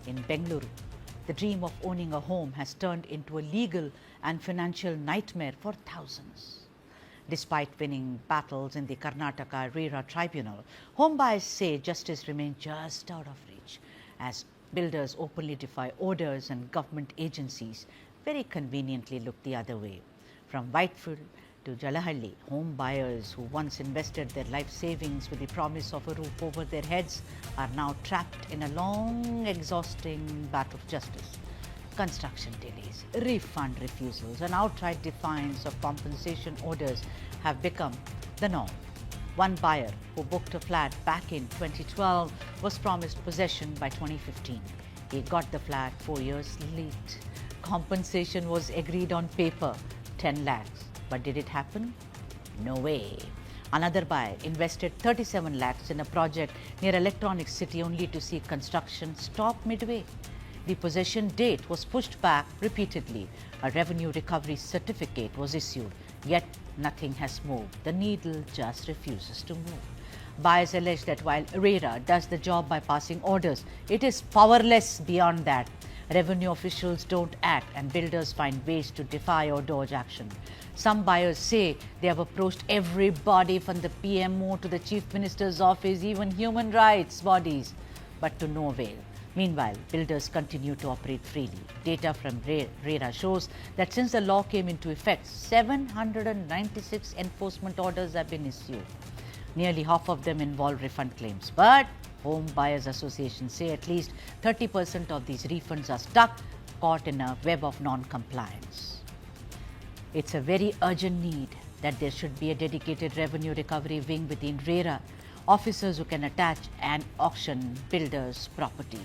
In Bengaluru, the dream of owning a home has turned into a legal and financial nightmare for thousands. Despite winning battles in the Karnataka RERA tribunal, home buyers say justice remains just out of reach as builders openly defy orders and government agencies very conveniently look the other way. From Whitefield to Jalahalli, home buyers who once invested their life savings with the promise of a roof over their heads are now trapped in a long, exhausting battle of justice. Construction delays, refund refusals, and outright defiance of compensation orders have become the norm. One buyer who booked a flat back in 2012 was promised possession by 2015. He got the flat 4 years late. Compensation was agreed on paper, 10 lakhs. But did it happen? No way. Another buyer invested 37 lakhs in a project near Electronic City only to see construction stop midway. The possession date was pushed back repeatedly. A revenue recovery certificate was issued, yet nothing has moved. The needle just refuses to move. Buyers allege that while RERA does the job by passing orders, it is powerless beyond that. Revenue officials don't act and builders find ways to defy or dodge action. Some buyers say they have approached everybody from the PMO to the Chief Minister's office, even human rights bodies, but to no avail. Meanwhile, builders continue to operate freely. Data from RERA shows that since the law came into effect, 796 enforcement orders have been issued. Nearly half of them involve refund claims. But Home Buyers Association say at least 30% of these refunds are stuck, caught in a web of non-compliance. It's a very urgent need that there should be a dedicated revenue recovery wing within RERA, officers who can attach and auction builders' property.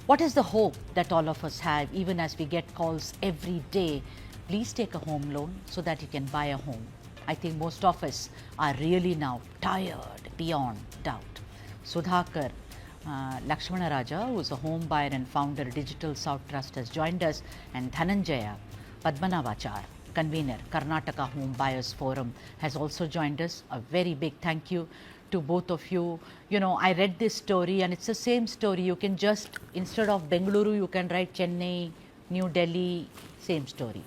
What is the hope that all of us have, even as we get calls every day? Please take a home loan so that you can buy a home. I think most of us are really now tired beyond doubt. Sudhakar Lakshmana Raja, who is a home buyer and founder of Digital South Trust, has joined us, and Dhananjaya Padmanabhachar, convener, Karnataka Home Buyers Forum, has also joined us. A very big thank you to both of you. You know, I read this story and it's the same story. You can just, instead of Bengaluru, you can write Chennai, New Delhi, same story.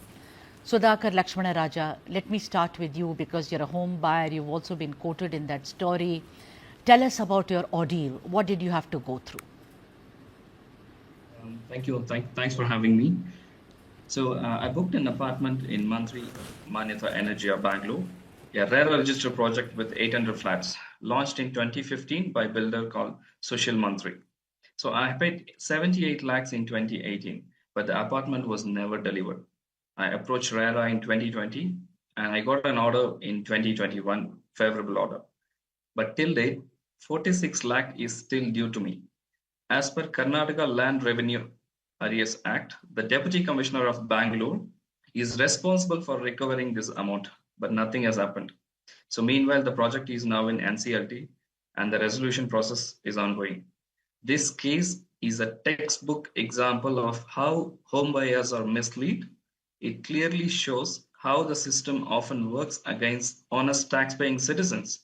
Sudhakar Lakshmana Raja, let me start with you because you're a home buyer. You've also been quoted in that story. Tell us about your ordeal. What did you have to go through? Thank you. Thanks for having me. So I booked an apartment in Mantri, Manyata Energia, Bangalore, a RERA registered project with 800 flats, launched in 2015 by a builder called Sushil Mantri. So I paid 78 lakhs in 2018, but the apartment was never delivered. I approached RERA in 2020 and I got an order in 2021, favorable order. But till date, 46 lakh is still due to me. As per Karnataka Land Revenue Arrears Act, the Deputy Commissioner of Bangalore is responsible for recovering this amount, but nothing has happened. So meanwhile, the project is now in NCLT and the resolution process is ongoing. This case is a textbook example of how homebuyers are misled. It clearly shows how the system often works against honest tax-paying citizens,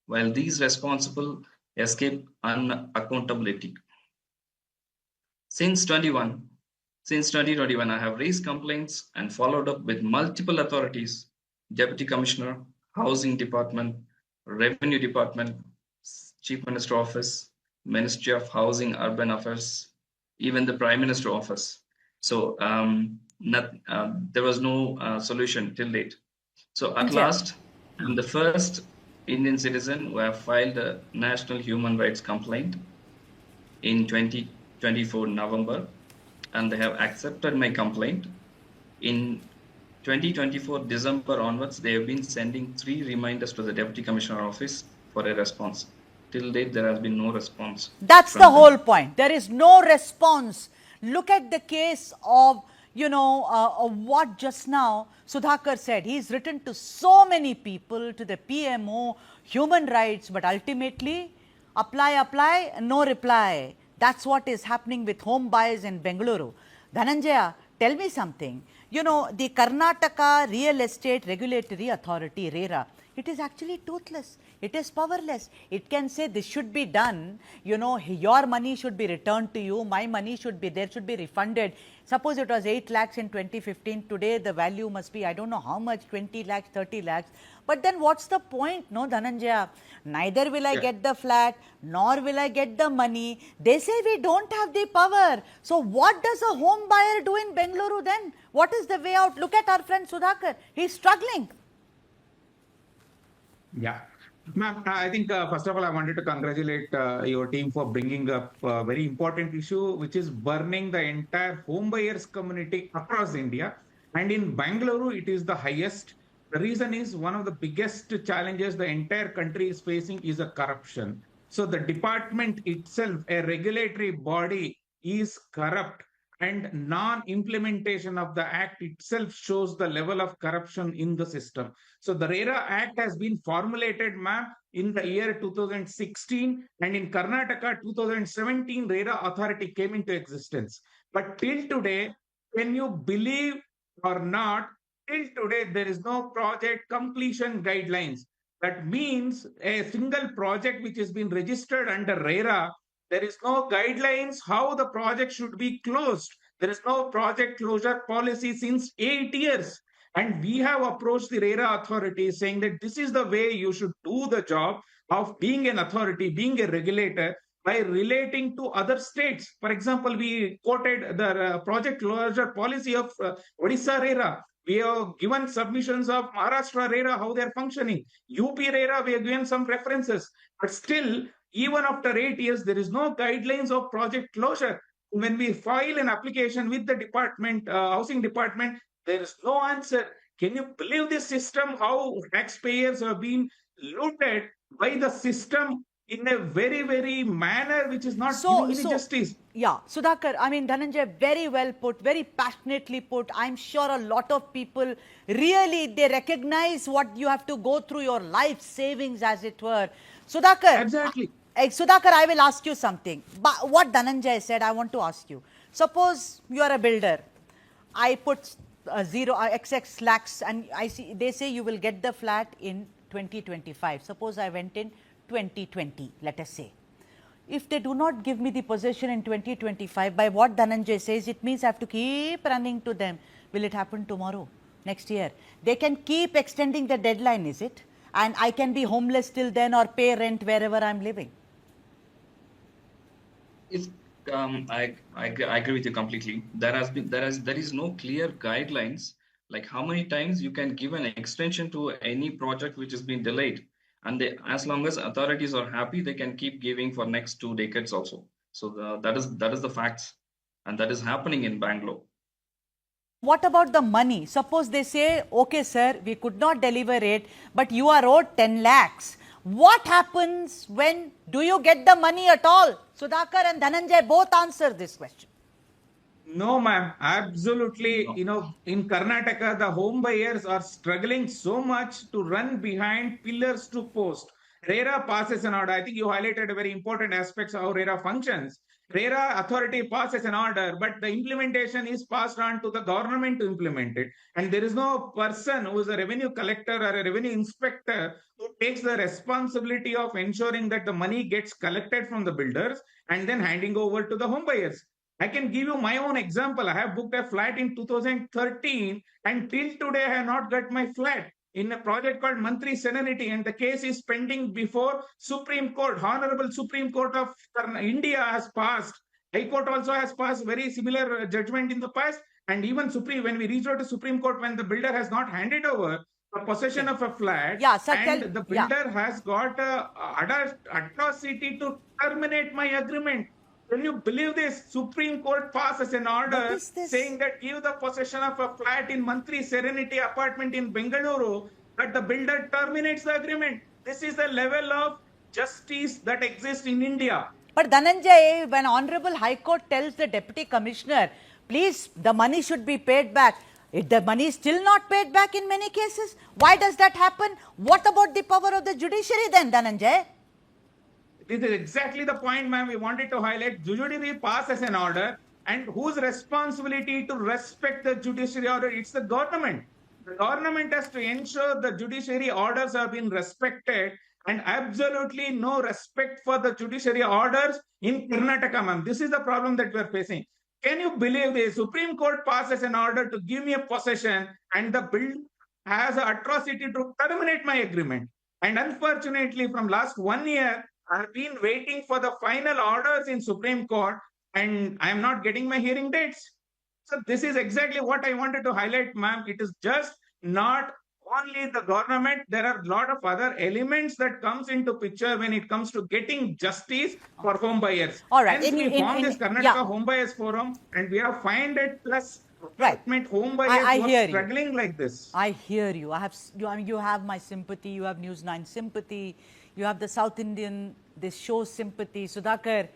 while these responsible escape unaccountability. Since 2021, I have raised complaints and followed up with multiple authorities, Deputy Commissioner, Housing Department, Revenue Department, Chief Minister Office, Ministry of Housing, Urban Affairs, even the Prime Minister Office. So there was no solution till date. So at last, I'm the first Indian citizen who have filed a national human rights complaint in 2024 November, and they have accepted my complaint. In 2024 December onwards, they have been sending 3 reminders to the Deputy Commissioner office for a response. Till date, there has been no response. That's the whole point. There is no response. Look at the case of, what just now Sudhakar said. He's written to so many people, to the PMO, human rights, but ultimately, apply, no reply. That's what is happening with home buyers in Bengaluru. Dhananjaya, tell me something. The Karnataka Real Estate Regulatory Authority, RERA, It is actually toothless. It is powerless. It can say this should be done, you know, your money should be returned to you, my money should be, there should be refunded. Suppose it was 8 lakhs in 2015, today the value must be, I don't know how much, 20 lakhs, 30 lakhs. But then what's the point, no, Dhananjaya? Neither will I get the flat, nor will I get the money. They say we don't have the power. So what does a home buyer do in Bengaluru then? What is the way out? Look at our friend Sudhakar. He's struggling. Yeah. Ma'am, I think first of all, I wanted to congratulate your team for bringing up a very important issue, which is burning the entire home buyers community across India. And in Bangalore, it is the highest. The reason is one of the biggest challenges the entire country is facing is a corruption. So the department itself, a regulatory body, is corrupt, and non-implementation of the act itself shows the level of corruption in the system. So the RERA Act has been formulated, ma'am, in the year 2016, and in Karnataka 2017, RERA authority came into existence. But till today, can you believe or not, till today, there is no project completion guidelines. That means a single project which has been registered under RERA, there is no guidelines how the project should be closed. There is no project closure policy since 8 years. And we have approached the RERA authority saying that this is the way you should do the job of being an authority, being a regulator, by relating to other states. For example, we quoted the project closure policy of Odisha RERA. We have given submissions of Maharashtra RERA, how they are functioning. UP RERA, we have given some references. But still, even after 8 years, there is no guidelines of project closure. When we file an application with the department, housing department, there is no answer. Can you believe this system, how taxpayers have been looted by the system in a very, very manner which is not giving any justice? Yeah, Sudhakar, I mean, Dhananjay, very well put, very passionately put. I'm sure a lot of people really, they recognize what you have to go through, your life savings, as it were. Sudhakar. Exactly. Sudhakar, I will ask you something. But what Dhananjay said, I want to ask you. Suppose you are a builder. I put XX lakhs, and I see they say you will get the flat in 2025. Suppose I went in 2020, let us say. If they do not give me the possession in 2025, by what Dhananjay says, it means I have to keep running to them. Will it happen tomorrow, next year? They can keep extending the deadline, is it? And I can be homeless till then or pay rent wherever I'm living. I agree with you completely. There is no clear guidelines like how many times you can give an extension to any project which has been delayed, and as long as authorities are happy, they can keep giving for next 2 decades also. So that is the facts, and that is happening in Bangalore. What about the money? Suppose they say, okay, sir, we could not deliver it, but you are owed 10 lakhs. What happens when, do you get the money at all? Sudhakar and Dhananjay both answer this question. No, ma'am, absolutely. No. You know, in Karnataka, the home buyers are struggling so much to run behind pillars to post. RERA passes an order. I think you highlighted a very important aspects of how RERA functions. RERA authority passes an order, but the implementation is passed on to the government to implement it. And there is no person who is a revenue collector or a revenue inspector who takes the responsibility of ensuring that the money gets collected from the builders and then handing over to the home buyers. I can give you my own example. I have booked a flat in 2013, and till today I have not got my flat in a project called Mantri Serenity, and the case is pending before Supreme Court. Honorable Supreme Court of India has passed. High Court also has passed very similar judgment in the past, and even when we reach out to Supreme Court, when the builder has not handed over the possession of a flat, Yeah, sir, and the builder has got atrocity to terminate my agreement. Can you believe this? Supreme Court passes an order saying that give the possession of a flat in Mantri Serenity apartment in Bengaluru, that the builder terminates the agreement. This is the level of justice that exists in India. But Dhananjay, when Honorable High Court tells the Deputy Commissioner, please, the money should be paid back, if the money is still not paid back in many cases, why does that happen? What about the power of the judiciary then, Dhananjay? This is exactly the point, ma'am, we wanted to highlight. Judiciary passes an order, and whose responsibility to respect the judiciary order? It's the government. The government has to ensure the judiciary orders have been respected, and absolutely no respect for the judiciary orders in Karnataka, ma'am. This is the problem that we are facing. Can you believe the Supreme Court passes an order to give me a possession, and the bill has an atrocity to terminate my agreement? And unfortunately, from last 1 year, I've been waiting for the final orders in Supreme Court, and I am not getting my hearing dates. So this is exactly what I wanted to highlight, ma'am. It is just not only the government. There are a lot of other elements that comes into picture when it comes to getting justice for home buyers. All right. Hence, we formed this Karnataka Yeah. Home Buyers Forum, and we have 500 plus Right. apartment home buyers I who hear are you. struggling like this. I hear you. You have my sympathy. You have News 9 sympathy. You have the South Indian, this show sympathy. Sudhakar,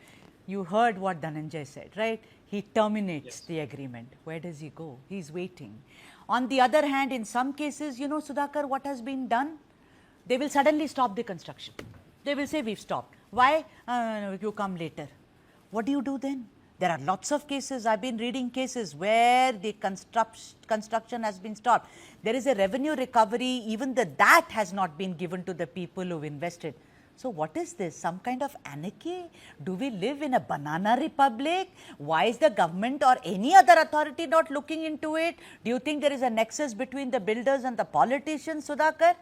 you heard what Dhananjay said, right? He terminates the agreement. Where does he go? He's waiting. On the other hand, in some cases, you know, Sudhakar, what has been done? They will suddenly stop the construction. They will say, we've stopped. Why? No, you come later. What do you do then? There are lots of cases. I've been reading cases where the construction has been stopped. There is a revenue recovery, even that has not been given to the people who've invested. So what is this? Some kind of anarchy? Do we live in a banana republic? Why is the government or any other authority not looking into it? Do you think there is a nexus between the builders and the politicians, Sudhakar?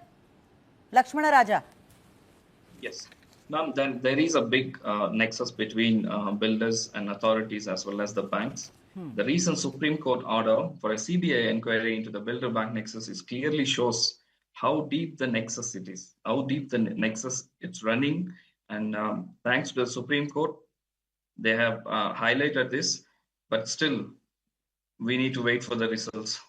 Lakshmana Raja. Yes. Now, then there is a big nexus between builders and authorities as well as the banks. The recent Supreme Court order for a CBI inquiry into the builder-bank nexus is clearly shows how deep the nexus it is, how deep the nexus it's running. And thanks to the Supreme Court, they have highlighted this, but still we need to wait for the results.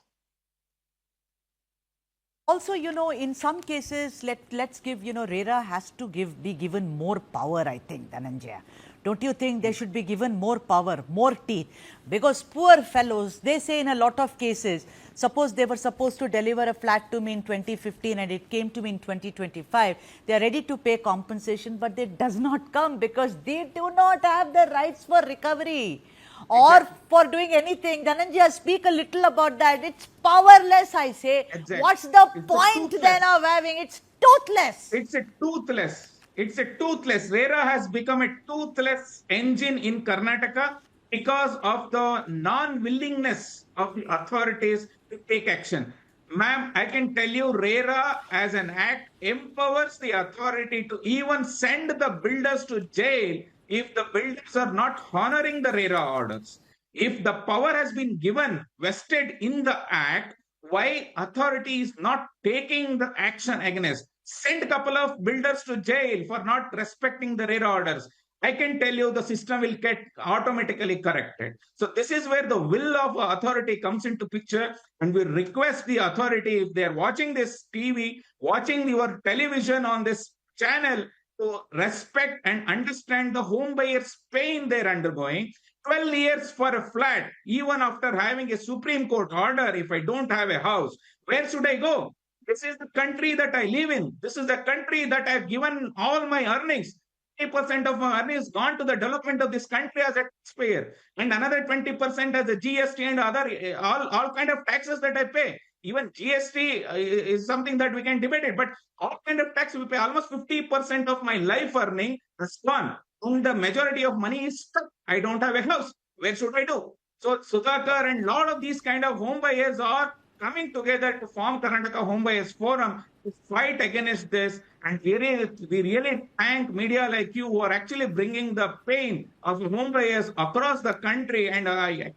Also, you know, in some cases, let's give, you know, RERA has to be given more power, I think, Dhananjaya. Don't you think they should be given more power, more teeth? Because poor fellows, they say in a lot of cases, suppose they were supposed to deliver a flat to me in 2015 and it came to me in 2025, they are ready to pay compensation, but it does not come because they do not have the rights for recovery or for doing anything. Dhananjaya, speak a little about that. It's powerless, I say. Exactly. What's the It's point toothless. then of having? It's toothless. It's a toothless. It's a toothless. RERA has become a toothless engine in Karnataka because of the non-willingness of the authorities to take action. Ma'am, I can tell you RERA as an act empowers the authority to even send the builders to jail if the builders are not honoring the RERA orders. If the power has been given, vested in the act, why authority is not taking the action against? Send a couple of builders to jail for not respecting the RERA orders. I can tell you the system will get automatically corrected. So this is where the will of authority comes into picture, and we request the authority, if they are watching this TV, watching your television on this channel, to respect and understand the home buyers' pain they're undergoing. 12 years for a flat, even after having a Supreme Court order, if I don't have a house, where should I go? This is the country that I live in. This is the country that I've given all my earnings. 20% of my earnings gone to the development of this country as a taxpayer, and another 20% as a GST and other all kind of taxes that I pay. Even GST is something that we can debate it, but all kind of tax we pay. Almost 50% of my life earning has gone, and the majority of money is stuck. I don't have a house. Where should I do? So Sudhakar and a lot of these kind of home buyers are coming together to form Karnataka Home Buyers Forum to fight against this. And we really thank media like you who are actually bringing the pain of home buyers across the country. And I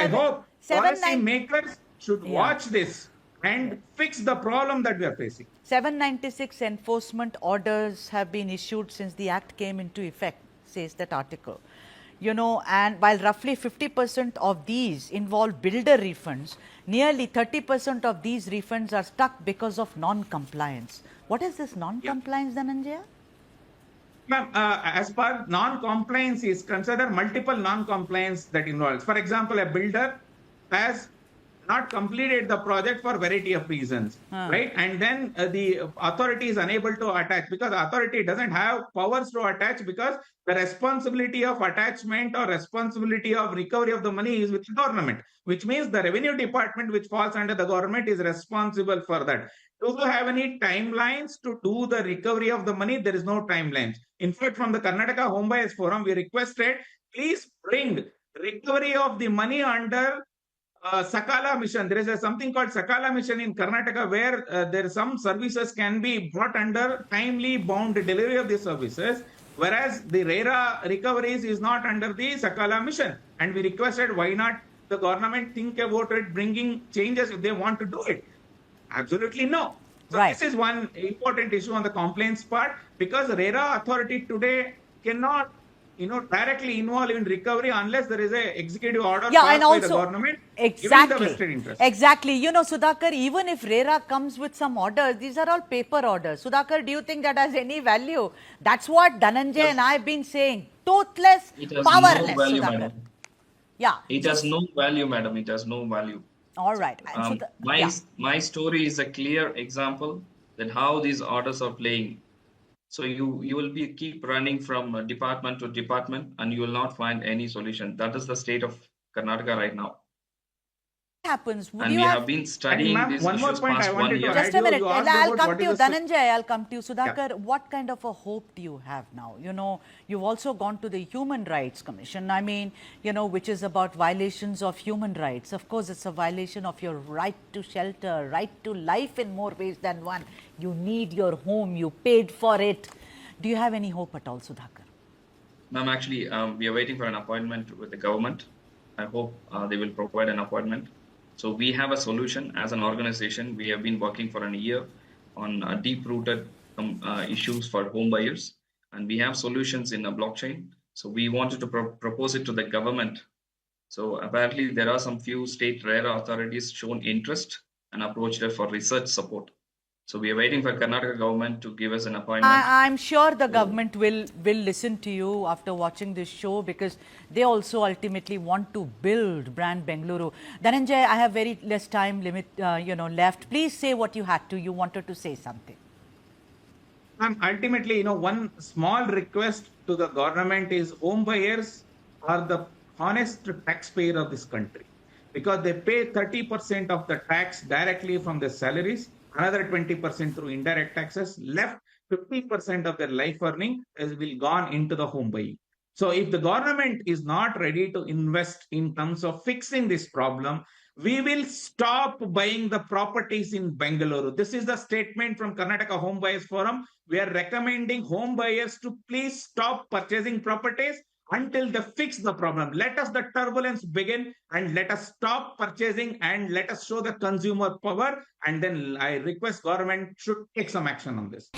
hope policy makers should watch this and fix the problem that we are facing. 796 enforcement orders have been issued since the act came into effect, says that article. You know, and while roughly 50% of these involve builder refunds, nearly 30% of these refunds are stuck because of non-compliance. What is this non-compliance, Dhananjaya? Ma'am, as per non-compliance is considered multiple non-compliance that involves. For example, a builder has not completed the project for variety of reasons, right? And then the authority is unable to attach because authority doesn't have powers to attach because the responsibility of attachment or responsibility of recovery of the money is with the government, which means the revenue department, which falls under the government, is responsible for that. Do you have any timelines to do the recovery of the money? There is no timelines. In fact, from the Karnataka Home Buyers Forum, we requested, please bring recovery of the money under Sakala mission. There is something called Sakala mission in Karnataka where there are some services can be brought under timely bound delivery of the services, whereas the RERA recoveries is not under the Sakala mission. And we requested, why not the government think about it, bringing changes if they want to do it? Absolutely no. So this is one important issue on the complaints part, because RERA authority today cannot, directly involve in recovery unless there is a executive order passed by the government. Giving the vested interest. Exactly. Sudhakar, even if RERA comes with some orders, these are all paper orders. Sudhakar, do you think that has any value? That's what Dhananjay and I have been saying. Toothless, powerless, no value, Sudhakar. Madam. Yeah. It has no value, madam. It has no value. All right. My story is a clear example that how these orders are playing. So you will keep running from department to department, and you will not find any solution. That is the state of Karnataka right now. Happens. And we have been studying these issues past 1 year. Just a minute. I'll come to you, Dhananjay. I'll come to you. Sudhakar, what kind of a hope do you have now? You've also gone to the Human Rights Commission. I mean, which is about violations of human rights. Of course, it's a violation of your right to shelter, right to life in more ways than one. You need your home. You paid for it. Do you have any hope at all, Sudhakar? Ma'am, actually, we are waiting for an appointment with the government. I hope they will provide an appointment. So we have a solution as an organization. We have been working for a year on deep-rooted issues for home buyers, and we have solutions in a blockchain. So we wanted to propose it to the government. So apparently there are some few state RERA authorities shown interest and approached us for research support. So we are waiting for Karnataka government to give us an appointment. I'm sure the government will listen to you after watching this show, because they also ultimately want to build brand Bengaluru. Dhananjay, I have very less time limit, left. Please say what you had to. You wanted to say something. Ultimately, one small request to the government is home buyers are the honest taxpayer of this country, because they pay 30% of the tax directly from their salaries, another 20% through indirect taxes, left 50% of their life earning will gone into the home buying. So if the government is not ready to invest in terms of fixing this problem, we will stop buying the properties in Bengaluru. This is the statement from Karnataka Home Buyers Forum. We are recommending home buyers to please stop purchasing properties until they fix the problem. Let us the turbulence begin, and let us stop purchasing, and let us show the consumer power. And then I request government should take some action on this.